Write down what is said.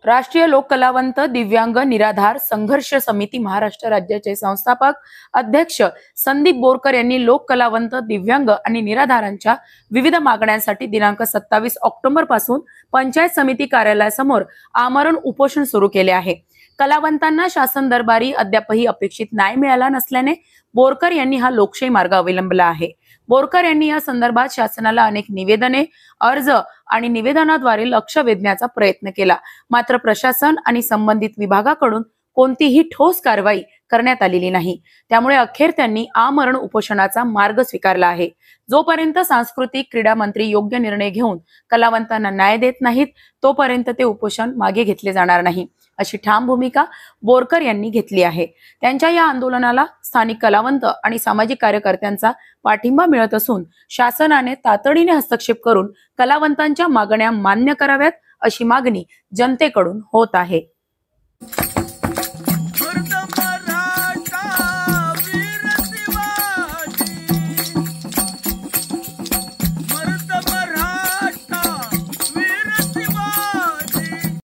राष्ट्रीय लोक कलावंत दिव्यांग निराधार संघर्ष समिती महाराष्ट्र राज्याचे संस्थापक अध्यक्ष संदीप बोरकर यांनी लोक कलावंत दिव्यांग आणि निराधारांच्या विविध मागण्यांसाठी दिनांक 27 ऑक्टोबर पासून पंचायत समिती कार्यालयासमोर आमरण उपोषण सुरू केले आहे। कलावंतांना शासन दरबारी अद्यापही अपेक्षित न्याय मिळाला नसल्याने बोरकर यांनी हा लोकशाही मार्ग अवलंबला आहे। बोरकर यांनी या संदर्भात शासनाला अनेक निवेदने, अर्ज आणि निवेदनाद्वारे लक्ष वेधण्याचा प्रयत्न केला, मात्र प्रशासन आणि संबंधित विभागाकडून कोणतीही ठोस कारवाई करण्यात आलेली नाही। त्यामुळे अखेर त्यांनी आमरण उपोषणाचा मार्ग स्वीकारला आहे। जोपर्यंत सांस्कृतिक क्रीडा मंत्री योग्य निर्णय घेऊन कलावंतांना न्याय देत नाहीत तोपर्यंत ते उपोषण मागे घेतले जाणार नाही, अशी ठाम भूमिका बोरकर यांनी घेतली आहे। त्यांच्या या आंदोलनाला स्थानिक कलावंत आणि सामाजिक कार्यकर्त्यांचा पाठिंबा मिळत असून शासनाने तातडीने हस्तक्षेप करून कलावंतांच्या मागण्या मान्य कराव्यात, अशी मागणी जनतेकडून होत आहे।